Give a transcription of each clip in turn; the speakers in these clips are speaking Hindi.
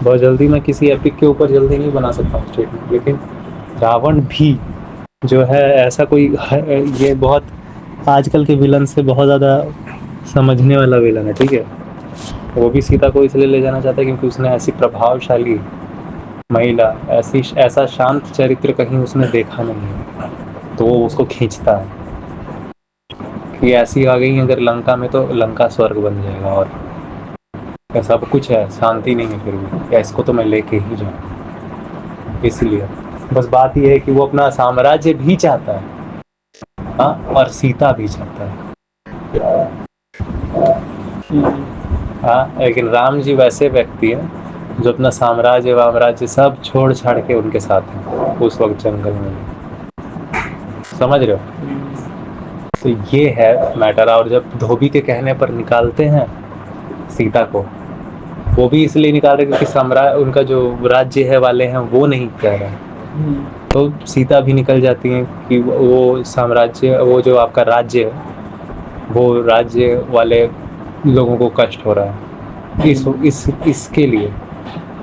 बहुत जल्दी मैं किसी एपिक के ऊपर जल्दी नहीं बना सकता हूँ स्टेटमेंट, लेकिन रावण भी जो है ऐसा कोई ये बहुत आजकल के विलन से बहुत ज़्यादा समझने वाला विलन है, ठीक है। वो भी सीता को इसलिए ले जाना चाहता है क्योंकि उसने ऐसी प्रभावशाली महिला, ऐसा शांत चरित्र कहीं उसने देखा नहीं है, तो वो उसको खींचता है कि ऐसी आ गई अगर लंका में तो लंका स्वर्ग बन जाएगा, और सब कुछ है, शांति नहीं है फिर भी, या इसको तो मैं लेके ही जाऊँ। इसलिए बस बात ये है कि वो अपना साम्राज्य भी चाहता है, हाँ, और सीता भी चाहता है, हाँ। लेकिन राम जी वैसे व्यक्ति हैं जो अपना साम्राज्य वाम्राज्य सब छोड़ छाड़ के उनके साथ हैं उस वक्त जंगल में, समझ रहे हो। तो ये है मैटर। और जब धोबी के कहने पर निकालते हैं सीता को, वो भी इसलिए निकाल रहे क्योंकि सम्राट उनका जो राज्य है वाले हैं वो नहीं कह रहे हैं, तो सीता भी निकल जाती है कि वो साम्राज्य, वो जो आपका राज्य है, वो राज्य वाले लोगों को कष्ट हो रहा है इसके लिए।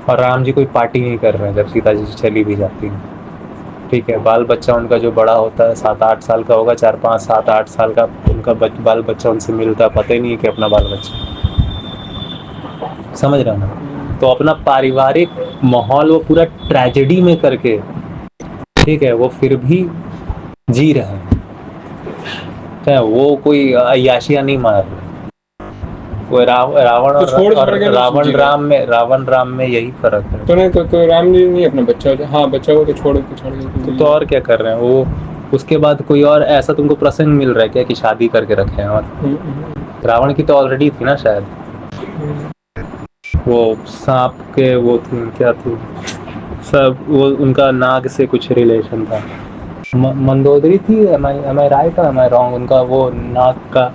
और राम जी कोई पार्टी नहीं कर रहे हैं जब सीता जी चली भी जाती है, ठीक है। बाल बच्चा उनका जो बड़ा होता है 7-8 साल का होगा, 4-5-7-8 साल का उनका बाल बच्चा उनसे मिलता है, पता ही नहीं है कि अपना बाल बच्चा, समझ रहे हो ना। तो अपना पारिवारिक माहौल वो पूरा ट्रेजेडी में करके, ठीक है, वो फिर भी जी रहे हैं, वो कोई अय्याशियां नहीं मार रहे। वो रावण और रावण राम में यही फर्क है। तो नहीं तो राम जी नहीं अपना बच्चा, हाँ बच्चा को तो छोड़ के तो और क्या कर रहे हैं वो। उसके बाद कोई और ऐसा तुमको प्रसंग मिल रहा है क्या कि शादी करके रखे हैं? और रावण की तो ऑलरेडी थी ना शायद, वो सांप के वो थी, क्या थी सब, वो उनका नाग से कुछ रिलेशन था। मंदोदरी थी, एम आई राइट और एम आई रॉन्ग? उनका वो नाग का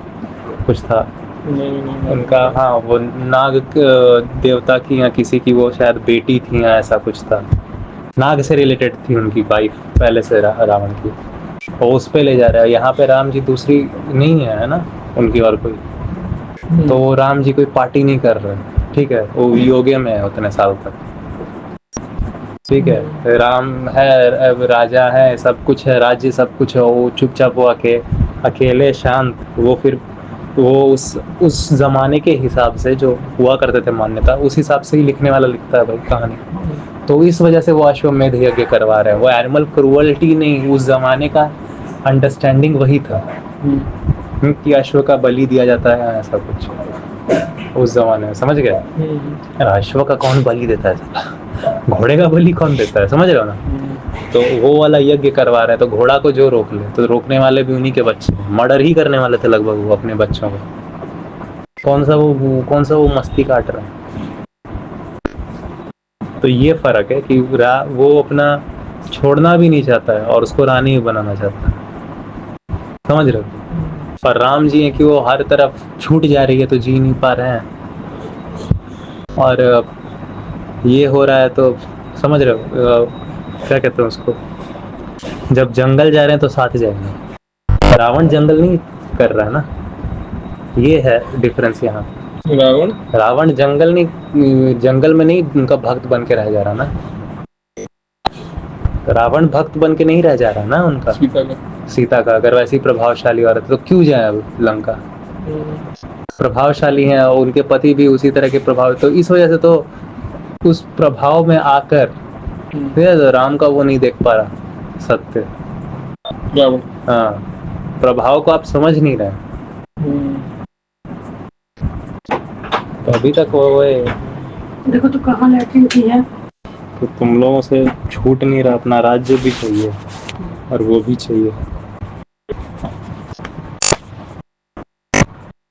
कुछ था उनका, हाँ, वो नाग देवता की या किसी की वो शायद बेटी थी या ऐसा कुछ था, नाग से रिलेटेड थी उनकी वाइफ पहले से रावण की, और उस पे ले जा रहा है। यहाँ पे राम जी दूसरी नहीं है ना उनकी और कोई, तो राम जी कोई पार्टी नहीं कर रहे, ठीक है, वो योग्य में है उतने साल तक, ठीक है। राम है, राजा है, सब कुछ है, राज्य सब कुछ है, वो चुपचाप वो अकेले शांत, वो फिर वो उस जमाने के हिसाब से जो हुआ करते थे मान्यता, उस हिसाब से ही लिखने वाला लिखता है भाई कहानी। तो इस वजह से वो अश्वमेध यज्ञ करवा रहे हैं, वो एनिमल क्रूअल्टी नहीं, उस जमाने का अंडरस्टैंडिंग वही था कि अश्व का बलि दिया जाता है ऐसा कुछ उस जमाने में, समझ गए। अश्व का कौन बलि देता है, घोड़े का बलि कौन देता है, समझ रहे हो ना। तो वो वाला यज्ञ करवा रहे हैं, तो घोड़ा को जो रोक ले, तो रोकने वाले भी उन्हीं के बच्चे, मर्डर ही करने वाले थे लगभग वो अपने बच्चों को। कौन सा वो मस्ती काट रहा है। तो ये फर्क है कि वो अपना छोड़ना भी नहीं चाहता है और उसको रानी भी बनाना चाहता है, समझ रहे हो। और राम जी है कि वो हर तरफ छूट जा रही है तो जी नहीं पा रहे हैं, और ये हो रहा है तो समझ रहे हो क्या कहते हैं उसको, जब जंगल जा रहे हैं तो साथ जाएंगे, रावण जंगल नहीं कर रहा है ना, ये है डिफरेंस यहाँ। रावण जंगल नहीं, जंगल में नहीं उनका भक्त बन के रह जा रहा ना, रावण भक्त बन के नहीं रह जा रहा ना उनका, सीता का अगर वैसी प्रभावशाली औरत तो क्यों जाए अब लंका। प्रभावशाली हैं और उनके पति भी उसी तरह के प्रभाव, तो इस वजह से तो उस प्रभाव में आकर तो राम का वो नहीं देख पा रहा सत्य, हाँ, प्रभाव को आप समझ नहीं रहे। तो अभी तक वो देखो तो कहाँ लैट्रिन की है, तो तुम लोगों से छूट नहीं रहा, अपना राज्य भी चाहिए और वो भी चाहिए,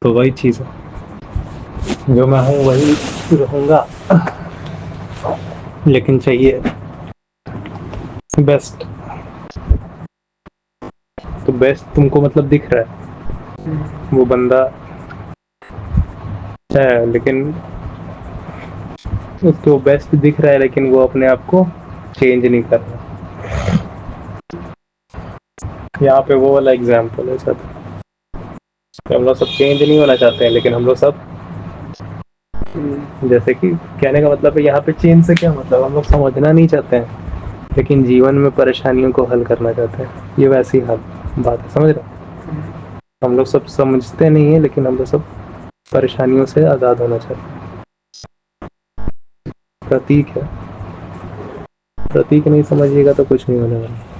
तो वही चीज है, जो मैं हूँ वही रहूंगा, लेकिन चाहिए बेस्ट। तो बेस्ट तुमको मतलब दिख रहा है वो बंदा है, लेकिन उसको बेस्ट दिख रहा है, लेकिन वो अपने आप को चेंज नहीं कर रहा। यहाँ पे वो वाला एग्जाम्पल है सब, हम लोग सब चेंज नहीं होना चाहते हैं, लेकिन हम लोग सब जैसे कि कहने का मतलब है यहाँ पे चेन से क्या मतलब, हम लोग समझना नहीं चाहते हैं लेकिन जीवन में परेशानियों को हल करना चाहते हैं। ये वैसी हल बात है, समझ रहे हो? हम लोग सब समझते नहीं है लेकिन हम लोग सब परेशानियों से आज़ाद होना चाहते हैं। प्रतीक है, प्रतीक नहीं समझिएगा तो कुछ नहीं होने वाला।